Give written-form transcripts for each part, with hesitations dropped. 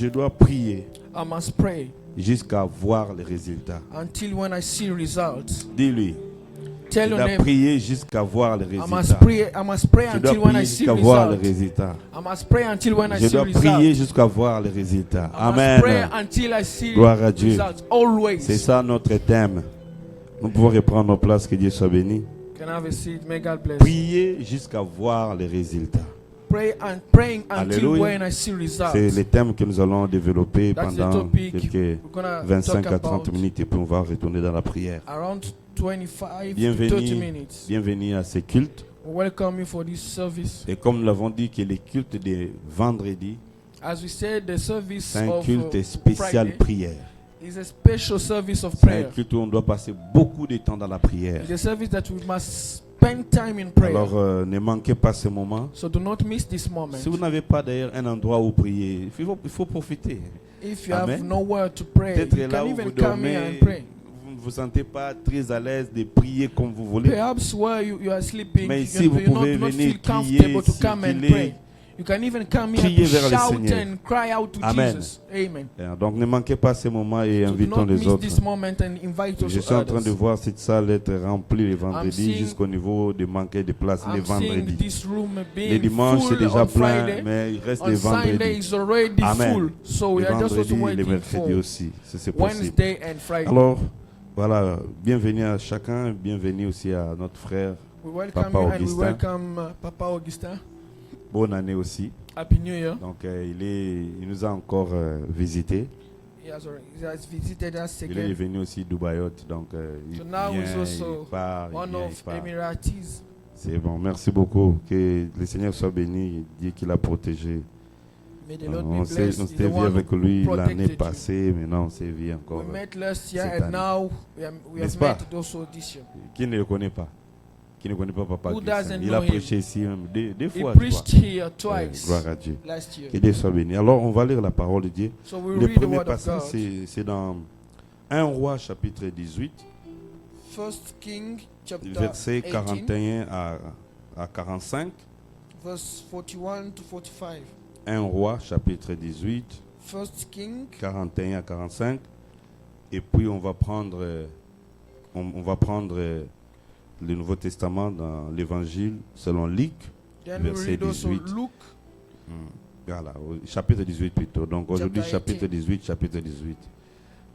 Je dois prier I must pray jusqu'à voir les résultats. until when I see results. Dis-lui. Tell Je your dois neighbor, prier jusqu'à voir les I résultats. must pray Je dois until when I prier see jusqu'à voir les results. résultats. I must pray until when I Je see dois prier results. jusqu'à voir les résultats. I must pray Amen. until I see Gloire à Dieu. results. Always. C'est ça notre thème. Nous pouvons reprendre nos places, que Dieu soit béni. Can I have a seat? May God bless. Prier jusqu'à voir les résultats. Praying until Alléluia. when I see results. C'est le thème que nous allons développer That's the pendant topic quelques we're gonna 25 talk à 30 about. minutes et puis on va retourner dans la prière. Around 25 to 30 Bienvenue, minutes. bienvenue à ces cultes. We welcome you for this service. Et comme nous l'avons dit, que les cultes de vendredi, As we said, the service c'est un of culte spécial Friday prière. is a special service of C'est un prayer. culte où on doit passer beaucoup de temps dans la prière. It's a service that we must spend time in prayer. Alors ne manquez pas ce moment. So do not miss this moment. Si vous n'avez pas d'ailleurs un endroit où prier, il faut profiter. If you Amen. have nowhere to pray, Peut-être you là can où even vous come here dormez, and pray. vous ne vous sentez pas très à l'aise de prier comme vous voulez. Perhaps where you are sleeping, Mais you ici, vous do pouvez not venir feel comfortable crier, to come and circuler, pray. You can even come here crier to vers le shout Seigneur. and cry out to Amen. Jesus. Amen. Donc ne manquez pas ce moment et So do invitons not les miss autres. this moment and invite Je also suis en train others. de voir cette salle être remplie le vendredi seeing- jusqu'au niveau de manquer de place les I'm seeing vendredis. this room Les being dimanches c'est full déjà on plein, Friday. mais il reste On les Sunday vendredis. is already Amen. full. So we Les are just also vendredis, les waiting for mercredis aussi, si c'est possible. Wednesday and Friday. Alors, voilà, bienvenue à chacun, bienvenue aussi à notre frère. We welcome Papa you and we Augustin. welcome Papa Augustin. Bonne année aussi. Happy New Year. Donc, il nous a encore visité. He has visited us Il est again. venu aussi d'Ubayot, donc il So now vient, he's also il part, One il vient, of il part. Emiratis. C'est bon, merci beaucoup. Que le Seigneur soit béni, Dieu qui l'a protégé. May the Lord On be blessed. s'est He's the vu one avec who lui protected l'année you. passée, maintenant on s'est vu encore. We met last year cette and année. now we N'est-ce have pas? met also this year. Qui ne le connaît pas? Qui ne connaît pas Papa Who Augustin? doesn't Il a know him? prêché ici même deux He fois. tu vois. preached here twice Gloire à Dieu. last year. Que Dieu soit béni. Alors on va lire la parole de Dieu. So we Le read the premier word of passage, God. c'est dans 1 Roi chapitre 18, First King chapter versets 18, 41 à 45. verse 41 to 45. 1 Roi chapitre 18, First King 41 à 45. Et puis on va prendre le Nouveau Testament dans l'Évangile selon Luc, Then we verset read also 18. Luke Voilà, au chapitre 18 plutôt. Donc aujourd'hui, Chapter chapitre 18, chapitre 18.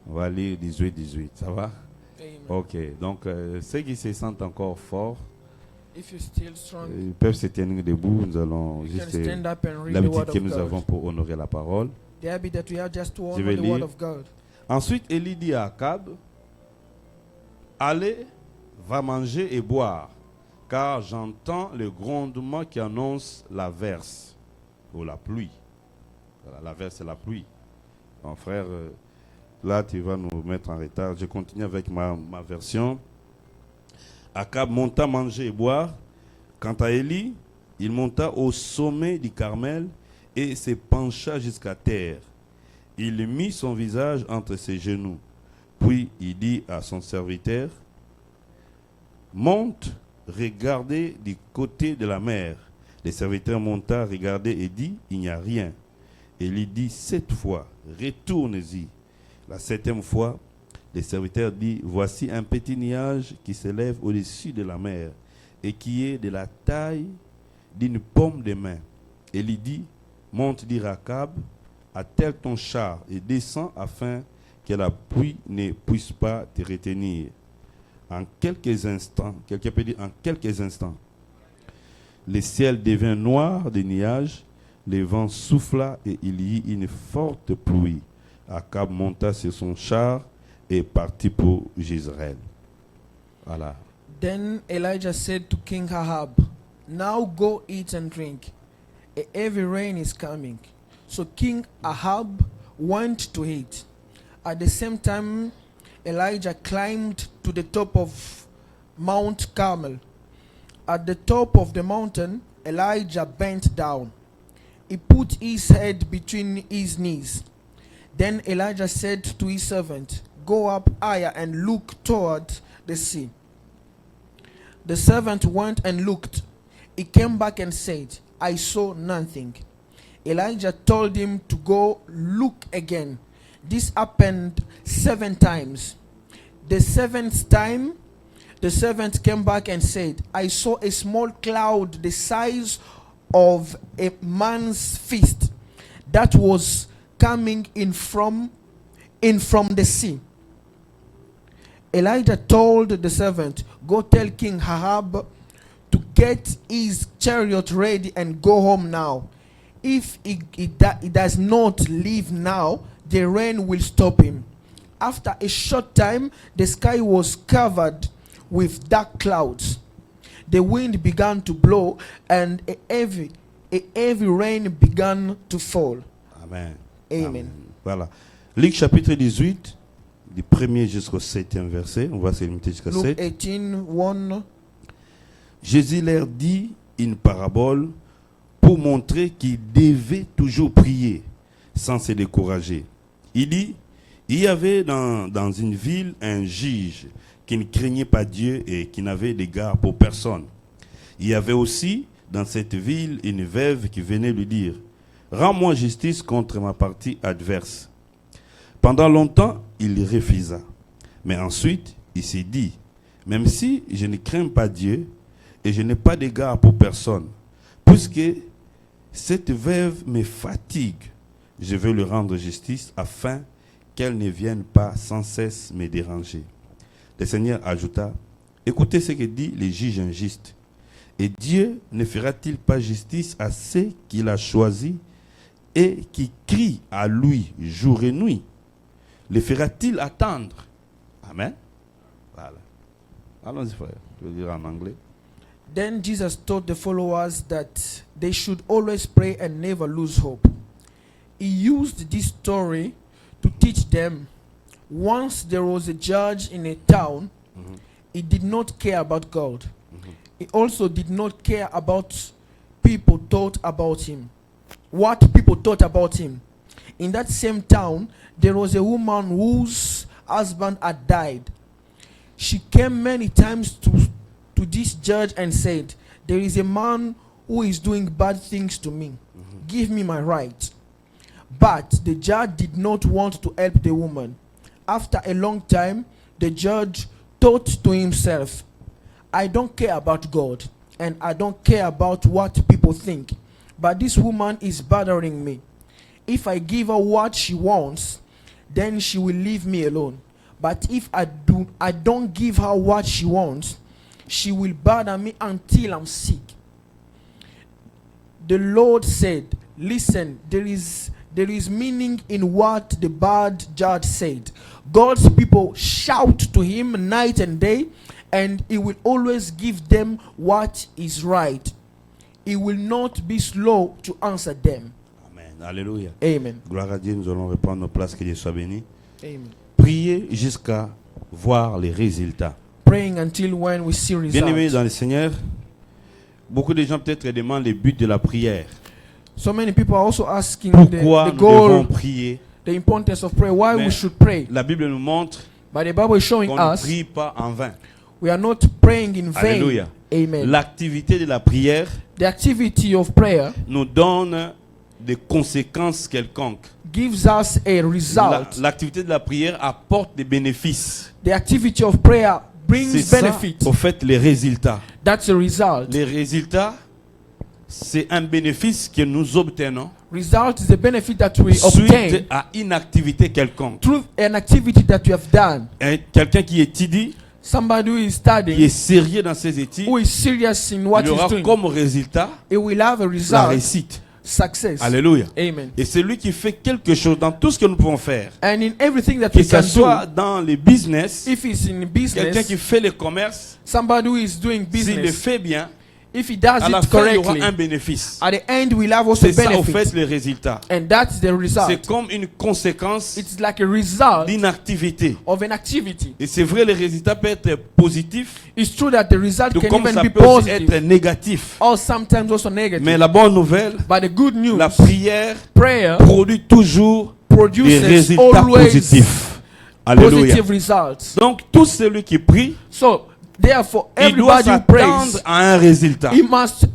On va lire 18, 18. Ça va? Amen. Ok. Donc ceux qui se sentent encore forts, If you're still strong, ils peuvent se tenir debout. Nous allons you can juste stand up and read the l'habitude word que of nous avons God. pour honorer la parole. The habit that we have just to Je honor vais the word lire. of God. Ensuite, Élie dit à Akab, allez, va manger et boire, car j'entends le grondement qui annonce la verse ou la pluie. Voilà, la verse, c'est la pluie. Mon frère, là, tu vas nous mettre en retard. Je continue avec ma version. Akab monta manger et boire. Quant à Élie, il monta au sommet du Carmel et se pencha jusqu'à terre. Il mit son visage entre ses genoux. Puis il dit à son serviteur, monte, regardez du côté de la mer. Le serviteur monta, regardait et dit, il n'y a rien. Élie dit 7 fois, retourne-y. La 7e fois, le serviteur dit, voici un petit nuage qui s'élève au-dessus de la mer et qui est de la taille d'une paume de main. Élie dit, monte dire à Akab, attelle ton char et descends afin que la pluie ne puisse pas te retenir. En quelques instants, quelqu'un peut dire en quelques instants, le ciel devint noir de nuages, le vent souffla et il y eut une forte pluie. Akab monta sur son char et partit pour Jezreel. Voilà. Then Elijah said to King Ahab, now go eat and drink. A heavy rain is coming. So King Ahab went to eat. At the same time, Elijah climbed to the top of Mount Carmel. At the top of the mountain, Elijah bent down. He put his head between his knees. Then Elijah said to his servant, go up higher and look toward the sea. The servant went and looked. He came back and said, I saw nothing. Elijah told him to go look again. This happened 7 times. The 7th time, the servant came back and said, I saw a small cloud the size of a man's fist that was coming in from the sea. Elijah told the servant, go tell King Ahab to get his chariot ready and go home now. If he does not leave now, the rain will stop him. After a short time, the sky was covered with dark clouds. The wind began to blow, and a heavy rain began to fall. Amen. Amen. Voilà. Luc chapitre 18, du 1er jusqu'au 7e verset. On va se limiter jusqu'à Luke 7. 18:1. Jésus leur dit une parabole pour montrer qu'ils devaient toujours prier sans se décourager. Il dit, il y avait dans une ville un juge qui ne craignait pas Dieu et qui n'avait d'égard pour personne. Il y avait aussi dans cette ville une veuve qui venait lui dire, rends-moi justice contre ma partie adverse. Pendant longtemps, il refusa. Mais ensuite, il s'est dit, même si je ne crains pas Dieu et je n'ai pas d'égard pour personne, puisque cette veuve me fatigue, je veux lui rendre justice afin qu'elle ne vienne pas sans cesse me déranger. Le Seigneur ajouta, écoutez ce que dit le juge injuste. Et Dieu ne fera-t-il pas justice à ceux qu'il a choisis et qui crient à lui jour et nuit? Le fera-t-il attendre? Amen. Voilà. Allons-y, frère. Je vais dire en anglais. Then Jesus taught the followers that they should always pray and never lose hope. He used this story to teach them. Once there was a judge in a town, he did not care about God. He also did not care about people thought about him. What people thought about him. In that same town, there was a woman whose husband had died. She came many times to this judge and said, there is a man who is doing bad things to me. Give me my right. But the judge did not want to help the woman. After a long time, the judge thought to himself, I don't care about God, and I don't care about what people think, but this woman is bothering me. If I give her what she wants, then she will leave me alone. But if I don't give her what she wants, she will bother me until I'm sick. The Lord said, listen, there is meaning in what the bad judge said. God's people shout to him night and day, and he will always give them what is right. He will not be slow to answer them. Amen. Alléluia. Amen. Gloire à Dieu, nous allons reprendre nos places, que Dieu soit béni. Amen. Priez jusqu'à voir les résultats. Praying until when we see Bien-aimés results. dans le Seigneur, beaucoup de gens peut-être demandent le but de la prière. So many people are also asking Pourquoi the nous devons goal, prier? the importance of prayer, why Mais we should pray. La Bible nous montre But the Bible is showing qu'on ne us prie pas en vain. we are not praying in vain. Alléluia. Amen. L'activité de la prière The activity of prayer nous donne des conséquences quelconques. gives us a result. L'activité de la prière apporte des bénéfices. The activity of prayer C'est brings ça, benefit. au fait, les résultats. That's a result. Les résultats, c'est un bénéfice que nous obtenons Result is a benefit that we suite obtain à une activité quelconque. through an activity that you have done. Quelqu'un qui étudie, Somebody who is qui est studying, sérieux dans ses études, who is serious in what il aura he's doing, comme résultat he will have a la result, réussite. success. Alléluia. Amen. Et celui qui fait quelque chose dans tout ce que nous pouvons faire, And in everything that que we ce can soit do, dans les business, if he's in quelqu'un qui business, fait le commerce, somebody who is doing s'il le business, fait bien, if he does à la it fin, il y aura correctly, un bénéfice. at the end we'll have also C'est ça, au fait, benefit. le résultat. And that's the C'est result. comme une conséquence It's like a result d'une activité. of an activity. Et c'est vrai, le résultat peut être positif, It's true that the result tout can comme even ça be peut aussi être positive, négatif. or sometimes also Mais negative. la bonne nouvelle, But the good news, la prière prayer produit toujours des produces résultats always positifs. Alléluia. positive results. Donc, tout celui qui prie, So therefore, il doit everybody who s'attendre prays, à un résultat. he must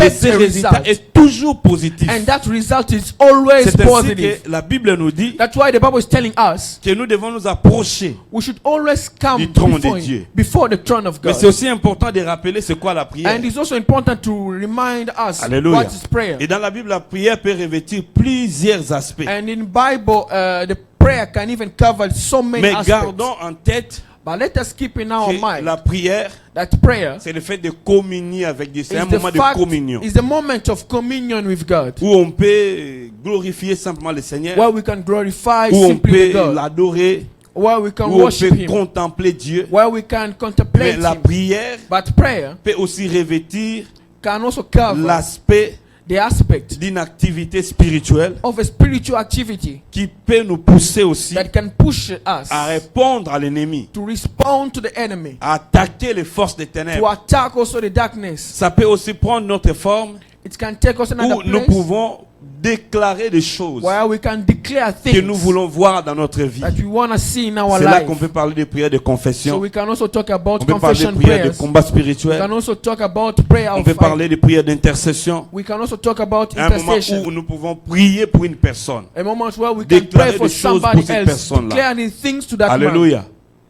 expect ce a résultat result. est toujours positif. And that result is always C'est ainsi positive. que la Bible nous dit That's why the Bible is telling us que nous devons nous approcher. we should always come Du trône de Dieu. before the throne of Mais God. c'est aussi important de rappeler c'est quoi la prière. And it's also important to remind us Alléluia. what is prayer. Et dans la Bible, la prière peut revêtir plusieurs aspects. And in Bible, the prayer can even cover so many Mais aspects. gardons en tête But let us keep in our que mind la prière, that prayer c'est le fait de communier avec Dieu. C'est un is the moment de fact, communion. is the moment of communion with God, Où on peut glorifier simplement le Seigneur. where we can glorify Où on simply peut God, l'adorer. where we can Où on worship peut Him, contempler Dieu. where we can Mais contemplate la Him. prière But prayer peut aussi revêtir can also cover l'aspect the aspect d'une activité spirituelle of a spiritual activity qui peut nous pousser aussi that can push us à répondre à l'ennemi, to respond to the enemy, à attaquer les forces des to ténèbres. attack also the darkness. Ça peut aussi prendre notre forme It can take us another où nous place pouvons déclarer des choses where we can declare que nous things voulons voir dans notre vie. that we want to see in our C'est là life. qu'on peut parler de prières de So confession. we can also talk about On peut parler de confession prières de prayers. combat We spirituel. can also talk about prayer On of peut parler de prières d'intercession. We can also talk about Un moment intercession. où nous pouvons prier pour une personne. A moment where we can Déclarer pray for des choses somebody pour cette else. personne-là. Declare the things to that man. Alléluia.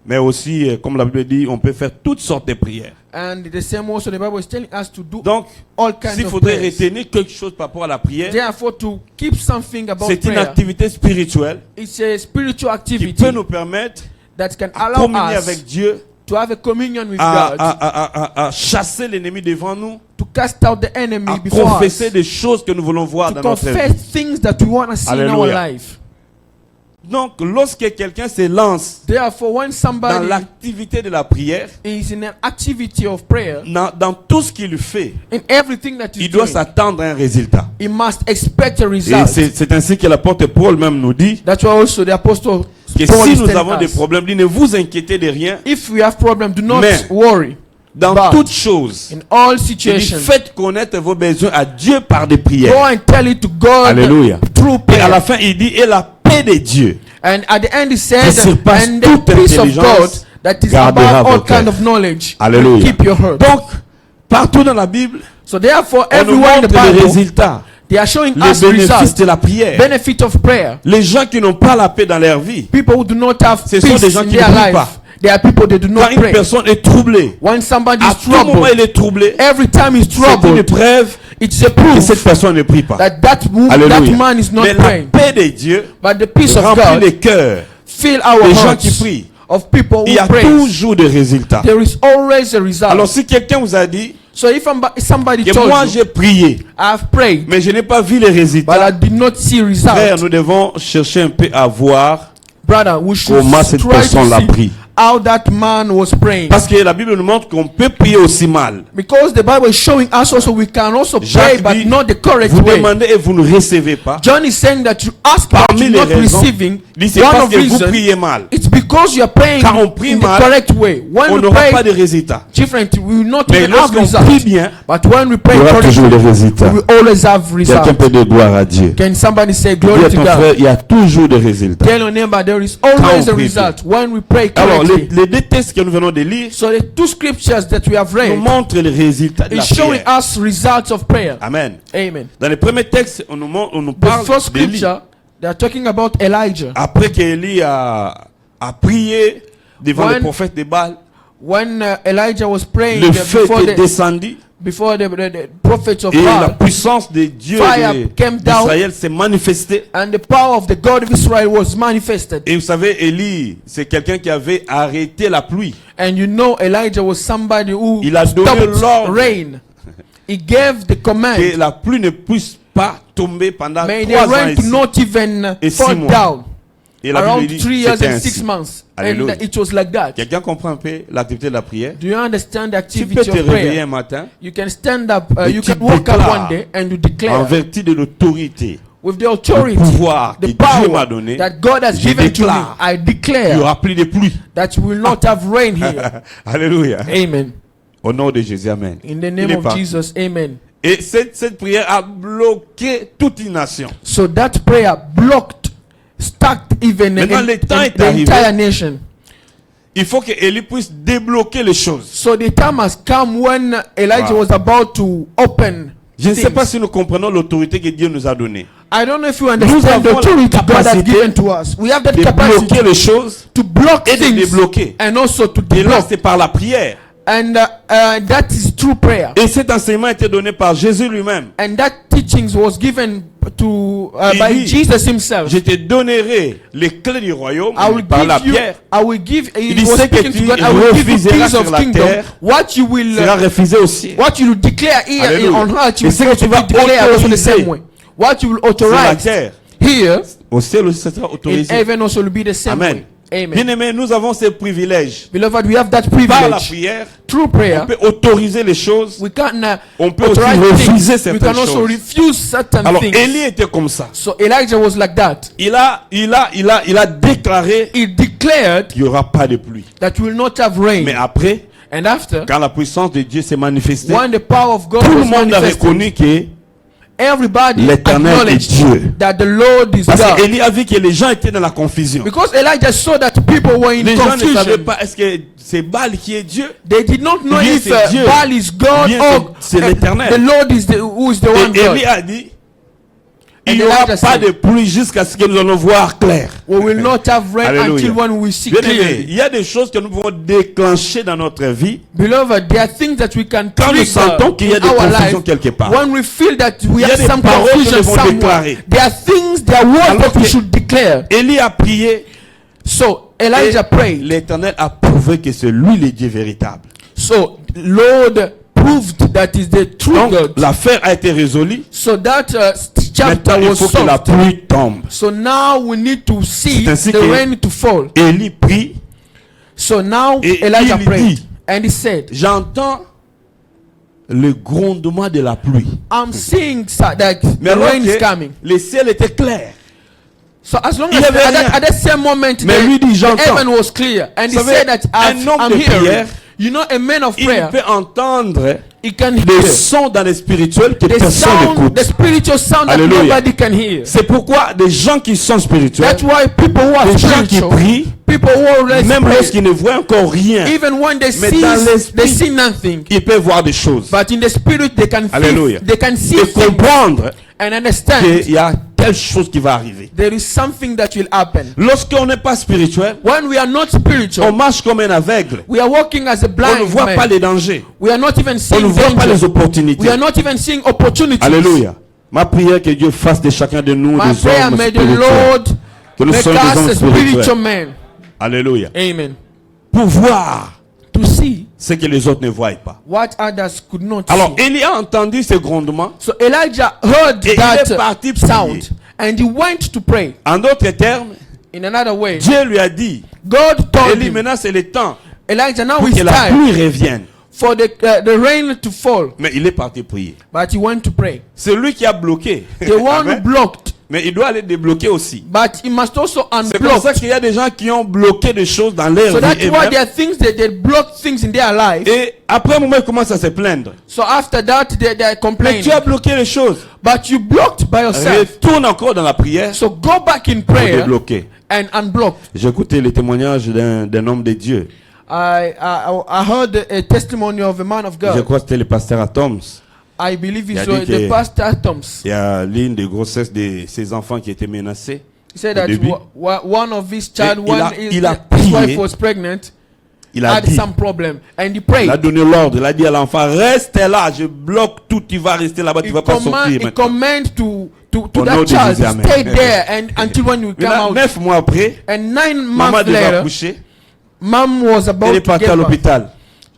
Mais aussi, comme la Bible dit, on peut faire toutes sortes de prières. And the same also the Bible is telling us to do Donc, all kinds s'il of faudrait prayers. retenir quelque chose par rapport à la prière, Therefore, to keep something about c'est une prayer, activité spirituelle it's a spiritual qui activity peut nous permettre that can de allow communier us avec Dieu, to have a communion with à, God, à chasser l'ennemi devant nous, to cast out the enemy à before us, confesser des choses que nous voulons voir to dans notre confess vie. things that we want to see in our Alléluia. life. Donc, lorsque quelqu'un se lance Therefore, when dans somebody l'activité de la prière, is in an activity of prayer, dans tout ce qu'il fait, in everything that il he's doit doing, s'attendre à un résultat. he must expect a Et result. c'est ainsi que l'apôtre Paul même nous dit That's why also the apostle que Paul si is nous telling avons des us, problèmes, il dit, ne vous inquiétez de rien. if we have problem, do not Mais worry. Dans But toutes choses, in all il dit, situations, faites connaître vos besoins à Dieu par des go prières. and tell it to God Alléluia. through Et à la prayer. fin, il dit, et la paix de Dieu, And at the end he qui said, surpasse and the toute peace of God intelligence, that is gardera above all vos cœurs. kind of knowledge, Alléluia. will keep your heart. Donc, partout dans la Bible, So therefore, on nous everywhere in the montre les Bible, résultats, they are showing les us bénéfices results, de la prière. benefit of prayer. Les gens qui n'ont pas la paix dans leur vie, People who do not have Ce sont peace des gens in qui their ne prient life, pas. they are people that do quand not une pray. personne est troublée, When somebody à is tout moment troubled, il est troublé, every time he's c'est une troubled, preuve it's a que proof cette personne ne prie pas. that Alléluia. that man is not Mais la praying. paix de Dieu But the peace of remplit God les cœurs fill our des gens hearts qui prient. of people Il y who a pray. toujours des résultats. There is always a result. Alors si quelqu'un vous a dit So if somebody que told moi you, j'ai prié, I've prayed, mais je n'ai pas vu les but I résultats, did not see frère, results, nous devons chercher un peu à voir brother, we should comment cette try to personne l'a see pris. how that man was praying. Parce que la Bible nous montre qu'on peut prier aussi mal. Because the Bible is showing us also we can also pray, Jacques but dit, not the correct vous way. demandez et vous ne recevez pas. John is saying that you ask but Parmi you're les not raisons, receiving. dit c'est One parce of que vous reason, priez mal. it's because you are praying Quand on prie in the mal, correct way. When On we n'aura pray pas de résultats. different, we will not Mais even have lorsqu'on prie results. bien, But when we pray il y aura correctly, toujours des résultats. we will always have Quelqu'un results. peut dire gloire à Dieu. Can somebody say Dis glory à to ton God? frère, il y a toujours des résultats. Tell your neighbor there is always on a prie result when we pray Alors, correctly. les deux textes que nous venons de lire So the two scriptures that we have nous read montrent les résultats de la is showing prière. us results of prayer. Amen. Amen. Dans les premiers textes, on nous The parle first d'Élie. scripture, they are talking about Elijah. Après qu'Élie a prié devant When- le prophète de Baal, When Elijah was praying le feu before était the descendu prophets of et la Baal, puissance de Dieu Fire came down. d'Israël s'est manifestée. and the power of the God of Israel was manifested. Et vous savez, Élie, c'est quelqu'un qui avait arrêté la pluie. And you know Elijah was somebody who Il a donné stopped l'ordre rain. He gave the command. Que la pluie ne puisse pas tomber pendant May the 3 ans rain to ici. not even Et 6 fall mois. down. Et la Around Bible dit 3 years c'était and 6 ainsi. months. Alléluia. And it was like that. Quelqu'un comprend un peu l'activité de la prière? Do you understand the Tu peux activity te of réveiller prayer? un matin You can stand up, Et you tu can wake up déclares one day and you en declare vertu de l'autorité, with the authority, le pouvoir que the Dieu m'a power donné, that God has je given to me. déclare I il n'y declare aura plus de pluie. that you will not have rain here. Alléluia. Amen. Au nom de Jésus, amen. In the Il name est of parti. Jesus, amen. Et cette prière a bloqué toute une nation. So that prayer blocked, stuck even Maintenant, le temps est the arrivé. entire nation. Il faut que Élie puisse débloquer les choses. So the time has come when Elijah Wow. was about to open Je ne sais things. pas si nous comprenons l'autorité que Dieu nous a donnée. I don't know if you Nous understand the avons la authority God has capacité given to us. We have that De capacity bloquer les choses to block et de things débloquer. and also to Et là, deblock. c'est par la prière. And that is through prayer. Et cet enseignement a été donné par Jésus lui-même. And that teachings was given to Il by dit, Jesus himself. Je te donnerai les clés du royaume I will par la give you. pierre. I will give. He dit, was ce que speaking tu to God. I will give you refuseras keys sur of la kingdom. terre What you will. Sera refusé aussi. What you will declare here Alléluia. on earth, you Et will ce que also tu vas declare also the autoriser same way. What you will Sur la authorize terre. here Au ciel aussi, ça sera in autorisé. heaven also will be the same Amen. way. Amen. Bien-aimés, nous avons ces privilèges. Beloved, we have that Par la privilege prière, through on prayer. peut autoriser les choses. We can On peut aussi authorize refuser things. We certaines can also choses. refuse certain Alors, things. Élie était comme ça. So Elijah was like that. Il a déclaré He declared qu'il n'y aura pas de pluie. that we will not have rain. Mais après, And after, quand la puissance de Dieu s'est manifestée, when the power of God tout le was monde a manifested, reconnu que everybody l'Éternel est acknowledged Dieu. that the Lord is Parce God. qu'Élie a vu que les gens étaient dans la confusion. Because Elijah saw that people were in Les gens ne savaient confusion. pas, est-ce que c'est Baal qui est Dieu? They did not know Ou bien if c'est Dieu. Baal is God Ou bien or c'est l'Éternel. the Lord is who is the one Et God. Élie a dit, il And n'y aura Elijah pas said, de pluie jusqu'à ce que nous allons voir clair. We will not have rain Alléluia. until when we see Bien aimé, clearly. il y a des choses que nous pouvons déclencher dans notre vie Beloved, there are things that we can quand nous trigger sentons qu'il y a in des our confusions life quelque part. when we feel that we Il y a have des some paroles que confusion nous devons somewhere. déclarer. There are things, there are words Alors that we que- should declare. Élie a prié So et Elijah prayed. l'Éternel a prouvé que c'est lui le Dieu véritable. So Lord proved that is the true Donc God. l'affaire a été résolue. So that chapter Maintenant il was faut que la solved. pluie tombe. So now we need to see C'est ainsi the que- rain to fall. Élie prie. So now Et Elijah il prayed dit- and he said, J'entends le grondement de la pluie. I'm seeing that Mais the alors rain is que coming. le ciel était clair. So as long Il as y avait at rien. that same moment Mais lui dit, the j'entends. heaven was clear and he Vous savez, said that un homme I'm de hearing. prière, You know, a man of Il prayer, peut entendre he can des hear sons dans les spirituels que the personne sound, n'écoute. the spiritual sound that Alléluia. nobody can hear. C'est pourquoi des gens qui sont spirituels, That's why people who are des gens qui spiritual, prient, people who are always même pray, lorsqu'ils ne voient encore rien, even when they Mais see, dans l'esprit, they see nothing, ils peuvent voir des choses. but in the spirit they can Alléluia. feel, they can see Et things comprendre and understand qu'il y a telle chose qui va arriver. there is something that will happen. Lorsqu'on n'est pas spirituel, When we are not on spiritual, marche comme un aveugle. we are walking as a On ne blind voit pas man. les dangers. We are not even On ne seeing voit pas les danger. opportunités. We are not even seeing opportunities. Alléluia. Ma prière que Dieu fasse de chacun de nous My des prayer, hommes may the spirituels. Lord Que nous make soyons des hommes us a spiritual spirituels. man. Alléluia. Amen. Pour voir To see ce que les autres ne voient pas. what others could not Alors, see. Élie a entendu ce grondement. So Elijah heard Et il that est parti prier. sound and he went to pray. En d'autres termes, In another way, Dieu lui a dit, God told Élie, him, maintenant c'est le temps Elijah, now pour it's que la time pluie revienne. for the rain to fall. Mais il est parti prier. But he went to pray. C'est lui qui a bloqué. The one who Amen. blocked, Mais il doit aller débloquer aussi. but he must also C'est pour ça unblock. qu'il y a des gens qui ont bloqué des choses dans leur So that's vie. why eux-mêmes. there are things that they block things in their life. Et après un moment, ils commencent à se plaindre. So after that, they are Mais complaining. tu as bloqué les choses. But you blocked by yourself. Retourne encore dans la prière So go back in pour prayer débloquer. and unblock. J'ai écouté les témoignages d'un homme de Dieu. I heard a testimony of a man of Je God. crois que c'était le pasteur Atoms. I believe Il a it's dit que- the pastor Thoms. Il y a l'une des grossesses de ses enfants qui était menacée. He said Au that début. one of his child, il a- il a his prié. wife was pregnant, Il a had dit, some problem, and he il prayed. a donné l'ordre, il a dit à l'enfant, reste là, je bloque tout, tu vas rester là-bas, tu He vas pas sortir he maintenant. command to Au nom that de child Jésus, amen. stay there and until when you come Maintenant, out. 9 mois après, And 9 maman months devait later, accoucher, mom was about elle est to partie give à birth. l'hôpital.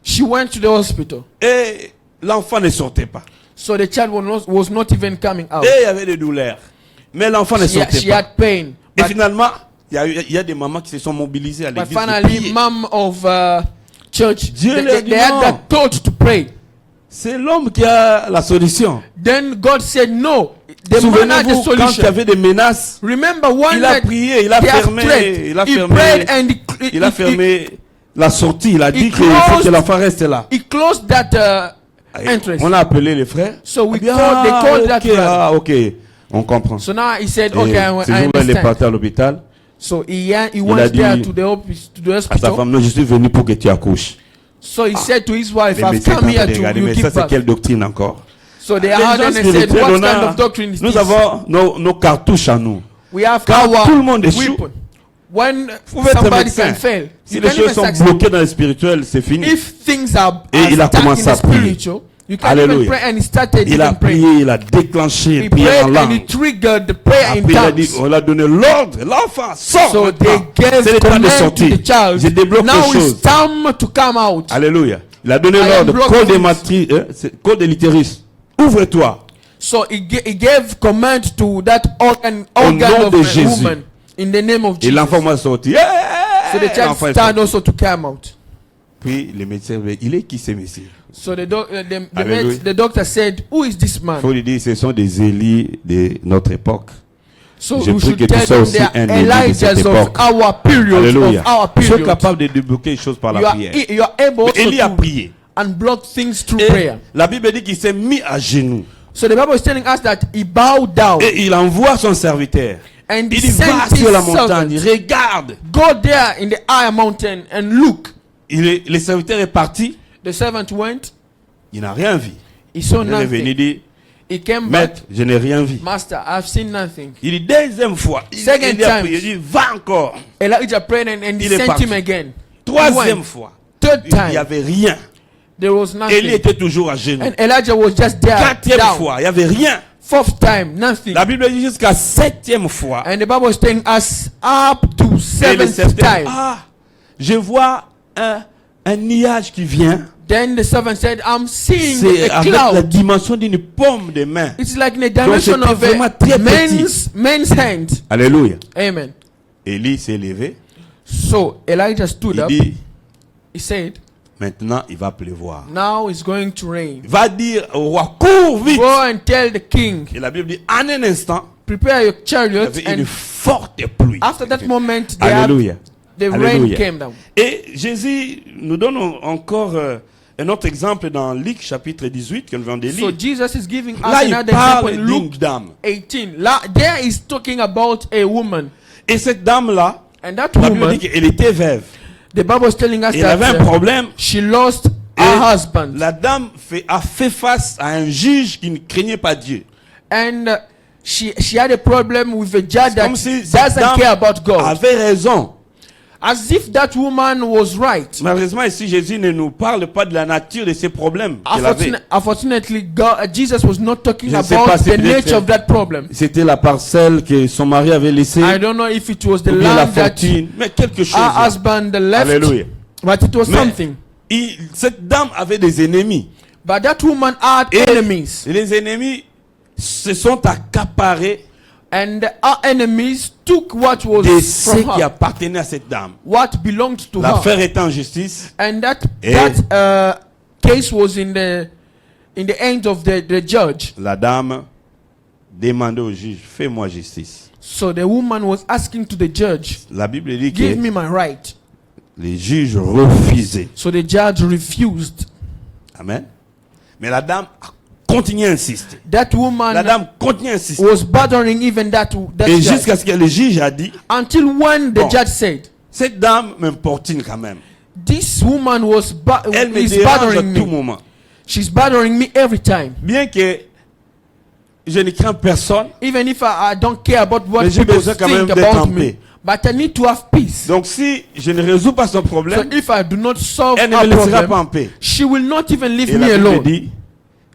She went to the hospital. Et l'enfant ne sortait pas. So the child was not even coming out. Et il y avait des douleurs. Mais l'enfant ne sortait She pas. had pain. Et But, finalement, il y a des mamans qui se sont mobilisées à but l'église. de finally, prier. mom of church, Dieu they, leur they, dit they had non. that thought to pray. C'est l'homme qui a la solution. Then God said no. The man had the Souvenez-vous, quand il y solution. avait des menaces, Remember one il a night prié, il a they have fermé, prayed. il a He fermé, prayed and il a fermé la sortie. Il a dit he qu'il faut closed- que l'enfant reste là. he closed that entrance. On a appelé les frères. So we Ah bien, called, they called that ok, brother. ah, ok, on comprend. So now he said, Et okay, ce I jour-là, il est understand. parti à l'hôpital. So he a went dit there to the À sa hospital. femme, non, je suis venu pour que tu accouches. So he said to his wife, Les I've médecins come étaient en train here de to regarder, you mais ça give c'est birth. quelle doctrine encore? So they Les had gens and they said, spirituels, what on a- kind of doctrine is nous this? avons nos cartouches à nous. We have Quand our tout le monde échoue, weapon. When vous pouvez être somebody médecin. can fail, Si you les can choses even sont succeed. bloquées dans le spirituel, c'est fini. If things are Et il a stuck in commencé à the prier. spiritual, you can even Alléluia. pray, and he started Il a even praying. prié, il a déclenché He une prière en prayed and he langue. triggered the prayer in Après, il a dit, tongues. on a donné l'ordre. L'enfant sort. So maintenant. they gave C'est le temps de command to sortir. the child. Je débloque Now les it's choses. time to come out. Alléluia. Il a donné I am l'ordre. blocking Code des things. matrices, code des littéris. Ouvre-toi. So he gave command to that organ nom of de a Jésus. woman in the name of Et Jesus. l'enfant m'a sorti. So the child L'enfant est started sorti. also to come out. Puis le médecin, il est qui ce monsieur? So Hallelujah. the doctor said, "Who is this Il man?" faut lui dire, ce sont des Élis de notre époque. So Je we prie should que tu tell sois them aussi they are un Élie de cette Elijahs of époque. our period. Alléluia. Of our Sois period. capable de débloquer les choses par You la are, prière. you are able also Élie a to prié. unblock things through Et prayer. la Bible dit qu'il s'est mis à genoux. So the Bible is telling us that he bowed down Et il envoie son serviteur. and Il he dit, va sent his sur la montagne, servant, regarde. go there in the higher mountain and look. Le serviteur est parti. The servant went. Il n'a rien vu. He saw Il est venu nothing. dire, He came back. maître, je n'ai rien vu. Master, I've seen nothing. Il dit deuxième fois. Second Il a time. prié, il dit, va encore. Elijah prayed and he Il est sent parti. him again. Troisième went. fois. Third Il n'y time, avait rien. there was Élie nothing. était toujours à genoux. And Elijah was just there. Quatrième Down. fois, il n'y avait rien. Fourth time, nothing. La Bible dit jusqu'à septième fois. And the Bible is telling us up to Et le seventh septième, time. ah, je vois un nuage qui vient. Then the servant said, I'm seeing C'est a avec la cloud. dimension d'une paume de main. It's like in the dimension c'était of vraiment a très man's hand. Alléluia. Amen. Élie s'est levé. So Elijah stood Il up. dit, He said, maintenant il va pleuvoir. now it's going to rain. Va dire au roi, cours vite. Go and tell the king, Et la Bible dit, en un instant, prepare your il y chariot. avait une And forte pluie. after that moment, Alléluia. the rain Alléluia. came down. Et Jésus nous donne encore un autre exemple dans Luc chapitre 18 que nous venons de So lire. Jesus is giving us Là, il another example parle in d'une Luke dame. 18. There is talking about a woman. Et cette dame-là, And that la Bible woman, dit qu'elle était veuve. the Bible is telling us Elle avait un that problème. she lost Et her husband. la dame a fait face à un juge qui ne craignait pas Dieu. And she had a problem with a judge that Comme si cette doesn't dame care about God. avait raison. As if that woman was right. Malheureusement, ici, Jésus ne nous parle pas de la nature de ses problèmes qu'elle avait. Unfortunately, Jesus was not talking Je ne sais about pas si the peut-être nature of that problem. C'était la parcelle que son mari avait laissée, I don't know if it was the ou bien la land that fortune, mais quelque chose. her husband left, Alléluia. but it was Mais something. Cette dame avait des ennemis. But that woman had Et enemies. les ennemis se sont accaparés And our enemies took what was de ce from qui her, appartenait à cette dame. what belonged to her. L'affaire était en justice. And that Et- case was in the hands of the judge. La dame demandait au juge, fais-moi justice. So the woman was asking to the judge, La Bible dit give que me my right. les juges refusaient. So the judge refused. Amen. Mais la dame a continué à insister. That woman La dame continue à insister. was bothering even that Et judge. jusqu'à ce que le juge a dit, Until when the Bon. judge said, cette dame m'importune quand même. this woman Elle me is dérange à bothering tout me. moment. She's bothering me every time. Bien que je ne crains personne, Even if I don't care about what mais j'ai people besoin quand même think d'être en about me. paix. But I need to have peace. Donc si je ne résous pas son So problème, if I do not solve elle ne her me laissera pas problem, en paix. she will not even leave Et me la Bible alone. dit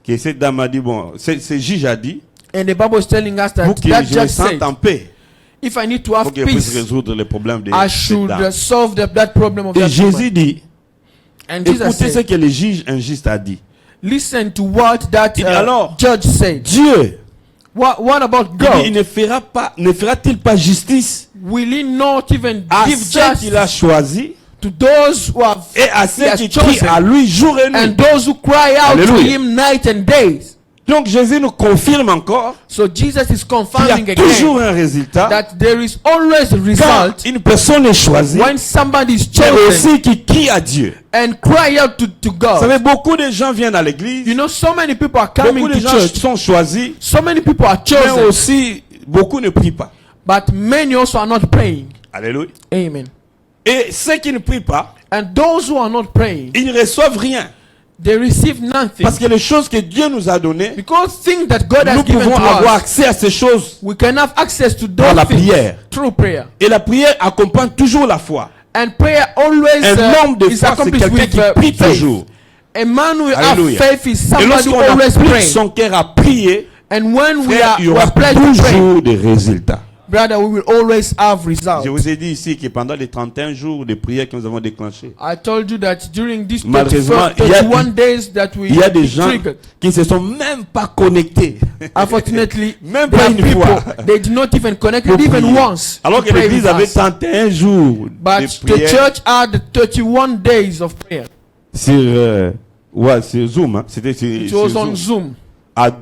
que cette dame a dit, bon, ce juge a dit, And the Bible is telling us pour that que that je me judge sente said, en paix, if I need to pour have qu'elle puisse peace, résoudre les problèmes de I cette should dame. solve that problem of Et that Jésus woman. dit, And Jesus écoutez ce said, que le juge injuste a dit. listen to what that Il dit, alors, judge said. Dieu, What about il dit, il God? ne fera-t-il pas justice Will he not even à give ceux qu'il a justice choisis to those who have et à he ceux has qui crient chosen à lui jour et nuit? and those who cry out to Alléluia. him night and days? Donc Jésus nous confirme encore So Jesus is qu'il y confirming a toujours again un résultat that there is always a quand result une personne est choisie, when somebody is mais chosen aussi qui crie à Dieu. and cry out to Vous God. savez, beaucoup de gens viennent à l'église, You know, so many people are beaucoup coming de to gens church. sont choisis, So many people are mais chosen, aussi beaucoup ne prient pas. but many also are not praying. Alléluia. Amen. Et ceux qui ne prient pas, And those who are not praying, ils ne reçoivent rien. They receive nothing. Parce que les choses que Dieu nous a données, Because things that God has nous given to pouvons avoir us, accès à ces choses. we can have access to Par la those things prière. through prayer. Et la prière accompagne toujours la foi. And prayer always Un homme de is foi, c'est accomplished quelqu'un with qui prie faith. toujours. A man who Alléluia. have faith is Et somebody lorsqu'on who always applique prays. son cœur à prier, And when frère, il y we aura are pledged to pray, toujours des résultats. brother, we will always have results. Je vous ai dit ici que pendant les 31 jours de prière que nous avons déclenchés, I told you that during these Malheureusement, 31 days that we il y a des gens triggered, qui ne se sont même pas connectés. unfortunately, Même there pas are une people, fois. they did not even connect Pour even prier. once. Alors to que pray l'église with avait us. 31 jours But de the prière church had 31 days of prayer. sur, sur Zoom. Hein. C'était sur, It sur was Zoom. on Zoom.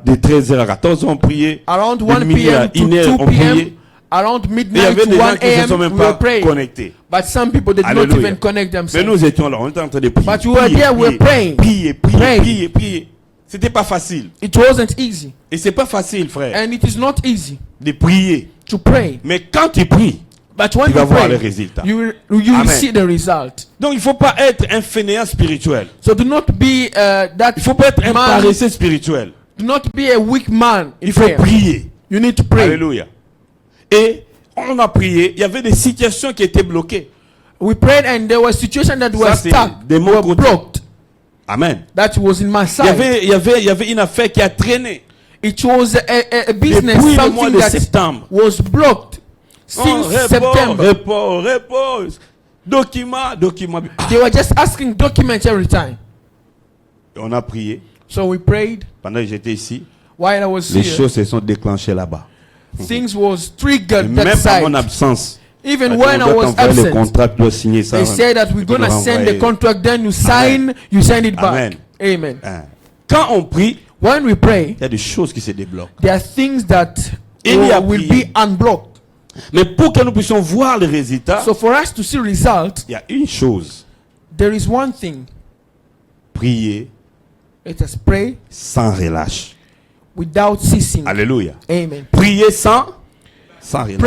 De 13h à 14h, on priait. Around De 1 minuit à p.m. to 1h, 2 on p.m. priait. Around Et il y midnight avait to des 1 gens qui ne se sont a.m. même we were pas praying. connectés. But some people did not Alléluia. even connect Mais themselves. nous étions là, on était en train de prier. But we were prier, there, we were praying. prier, prier, Praying. prier, prier. C'était pas facile. It wasn't easy. Et c'est pas facile, frère, And it is not easy de prier. to pray. Mais quand tu pries, But when tu vas you voir les pray, résultats. you will Amen. see the result. Donc il faut pas être un fainéant spirituel. So do not be that Il faut pas être un man. paresseux spirituel. Do not be a weak man in Il faut prayer. prier. You need to pray. Alléluia. Et on a prié, il y avait des situations qui étaient bloquées. We prayed and there were situations that were c'est stuck, de mon were côté. blocked. Amen. That was in my Il y side. avait une affaire qui a traîné. It was a business, Depuis le mois something de that septembre. was blocked Oh, since September. report. Document. They were just asking documents every time. On a prié. So we prayed Pendant que j'étais ici, while I was les here. choses se sont déclenchées là-bas. Things was Et triggered même that à mon side. absence, Even on when I doit was t'envoyer le absent, contrat, tu dois signer ça. they said that we're Tu dois gonna send the renvoyer. contract, then you sign, you send it back. Amen. Hein. Quand on prie, When we pray, il y a des choses qui se débloquent. there are things that Il y a will prié. be unblocked. Mais pour que nous puissions voir les résultats, So for us to see result, il y a une chose. there is one thing. Prier Let us pray sans relâche. without ceasing. Alléluia. Amen. Prier sans relâche.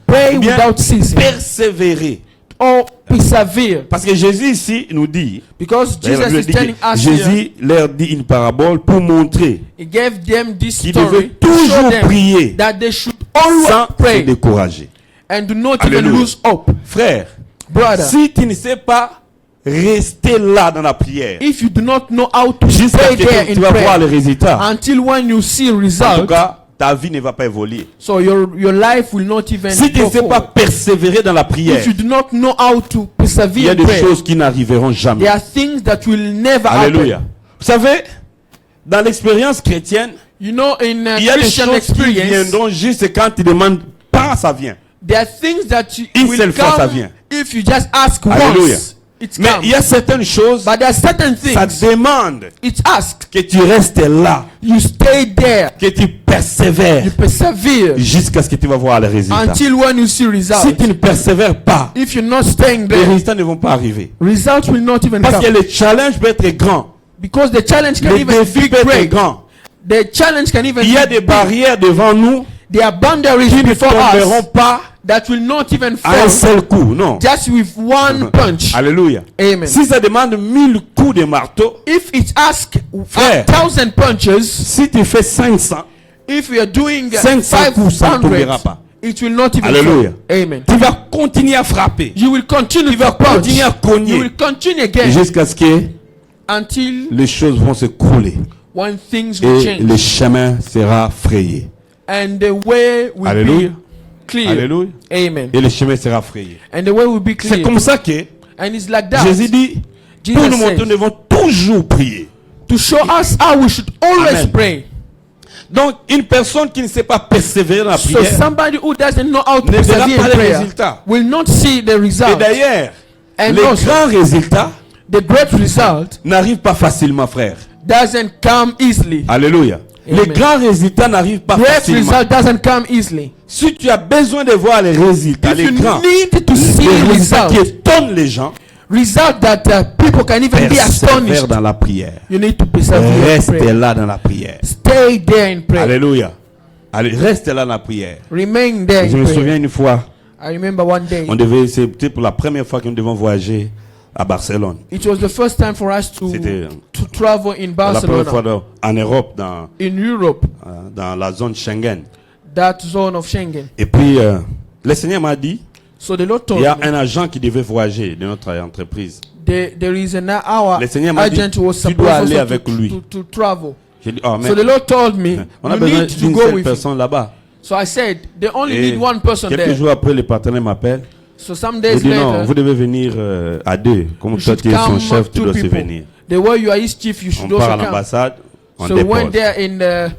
Pray Bien, without ceasing. persévérer. Or persevere. Parce que Jésus ici nous dit, Because d'ailleurs, la Jesus Bible is dit telling que us here, Jésus leur dit une parabole pour montrer he gave them this qu'ils story devaient to show toujours them prier that they should always sans se pray décourager. and do not even Alléluia. lose hope. Frère, Brother, si tu ne sais pas rester là dans la prière, if you do not know how to jusqu'à stay ce there que in tu vas voir les prayer résultats, until when you see en tout result, cas, ta vie ne va pas évoluer. so your life will not even Si tu go ne sais pas forward. persévérer dans la prière, If you do not know how to il y persevere a in des prayer, choses qui n'arriveront jamais. there are things that will never Alléluia. happen. Vous savez, dans l'expérience chrétienne, You know, in il y a des Christian choses qui experience, viendront juste quand tu demandes pas, ça vient. there are things that Une will seule fois, ça come vient. if you just ask Alléluia. once. It's Mais come. il y a certaines choses, But there are certain ça things demande it's asked. que tu restes là, You stay there. que tu persévères You persevere jusqu'à ce que tu vas voir les résultats. until when you see Si results. tu ne persévères pas, If you're not staying les there, résultats ne vont pas arriver. results will not even Parce que come. le challenge peut être grand. Because the challenge can Le even défi be peut être great. grand. The challenge can even Il y a be des big. barrières devant nous There are boundaries qui ne before tomberont us pas that will not even à un fall seul coup. Non. just with one punch. Alléluia. Amen. Si ça demande 1000 coups de marteau, If it asks Frère. 1,000 punches, si tu fais 500, if we are doing 500 coups, ça ne tombera 500, pas. it will not even Alléluia. fall. Amen. Tu vas continuer à frapper You will continue to punch. continuer à cogner. You will continue again jusqu'à ce que until les choses vont se couler when things will et le change chemin sera frayé. and the way will Alléluia. be clear. Alléluia. Amen. Et le chemin sera frayé. And the way will be C'est clear. comme ça que And it's like that. Jésus dit, Jesus pour nous montrer, says, nous devons toujours prier. to show us how we should always Amen. pray. Donc, une personne qui ne sait pas persévérer dans la So prière, somebody who doesn't know how to ne verra persevere pas in les prayer résultats. will not see the Et result. d'ailleurs, And les also, grands résultats the great result n'arrivent pas facilement, frère. doesn't come easily. Alléluia. Amen. Les grands résultats n'arrivent pas Great facilement. result doesn't come easily. Si tu as besoin de voir les résultats, If les you grands, need to see les résultats qui result, étonnent les gens, result that people can even be persévère astonished, dans la prière. you need to persevere in Reste prayer. là dans la prière. Stay there in prayer. Alléluia. Allez, reste là dans la prière. Remain there Je in me prayer. souviens une fois, I remember one day, c'était pour la première fois que nous devons voyager à Barcelone. it was the first time for us to C'était travel in La première fois Barcelona, en Europe, in Europe, dans la zone Schengen. that zone of Schengen. Et puis, le Seigneur m'a dit, So the Lord il told y a me un agent qui devait voyager de notre entreprise. there is our Le Seigneur m'a dit, agent was tu dois supposed aller also avec lui. to travel. J'ai dit, oh, mais So the Lord told me, on a you besoin need to d'une go seule with him. personne là-bas. So I said, they only Et need one person quelques there. jours après, le partenaire m'appelle. So some Il days dit, non, later, vous devez venir à deux. Comme you toi, should tu es son come chef, tu two dois se people. venir. The way you are his chief, you On should part à also come. l'ambassade, on So we went dépose. there in the.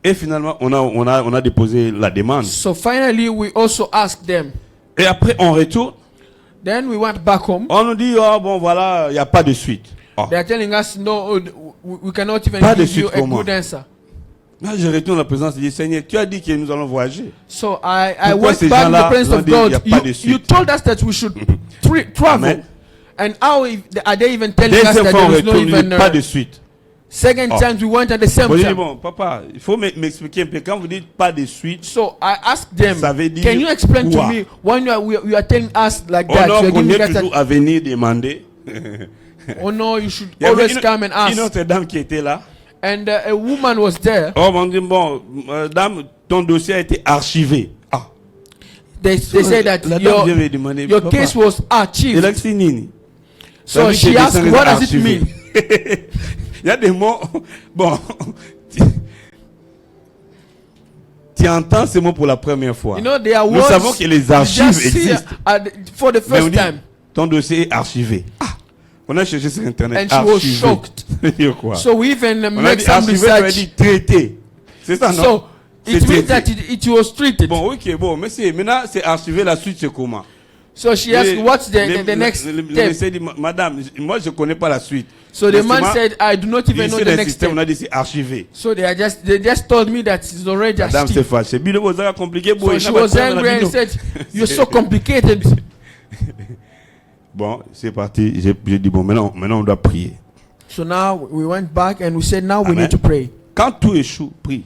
Et finalement, on a déposé la demande. So finally, we also asked them. Et après, on retourne. Then we went back home. On nous dit, oh bon, voilà, il n'y a pas de suite. Oh. They are telling us, no, we cannot even Pas de give you suite a comment? good answer. Là, je retourne à la présence et dis, Seigneur, tu as dit que nous allons voyager. So I Pourquoi went ces back to gens-là the presence ont of dit, y a God. pas de You suite? told us that we should travel. Amen. And how are they even telling us Deuxième that fois, on there is no retourne, il even n'y a pas de suite. second Oh. time we went at the same Bon, je dis, time. bon, papa, il faut m'expliquer un peu. Quand vous dites pas de suite, So I asked them, Ça veut dire can you explain quoi? to me when you are telling us like on that? a You are giving us toujours à venir demander. oh no, you should Il y avait always come and une ask. autre dame qui était là. And a woman was there. Oh, on dit, bon, dame, ton dossier a été archivé. Ah. They said that La dame vient me demander, your papa, case was il a achieved. que c'est nini? Ça So veut dire she que asked, les what does it archivés. mean? Il y a des mots. Bon. Tu entends ces mots pour la première fois. You know, there are Nous words savons que les you archives just see existent. for the Mais on first dit, time. ton dossier est archivé. Ah. On a cherché sur Internet. And she was Archivé. shocked. Ça veut dire quoi? So we even On a make dit some archivé, ça veut research. dire traité. C'est ça, non? So C'est it means traité. that it was treated. Bon, ok, bon, mais maintenant c'est archivé, la suite c'est comment? So she asked, Les- what's les- the next le step? monsieur dit, madame, moi je connais pas la suite. So the man Justement, said, I do not even know ici, the le next système, step. on a dit c'est archivé. So they just told me that it's already Madame s'est achieved. fâchée. Bilo, vous avez compliqué. Bon, So il she n'a pas was de temps dans la angry and vidéo. said, you're so complicated. Bon, c'est parti. J'ai dit, bon, maintenant on doit prier. So now we went back and we said, now we Amen. need to pray. Quand tout échoue, prie.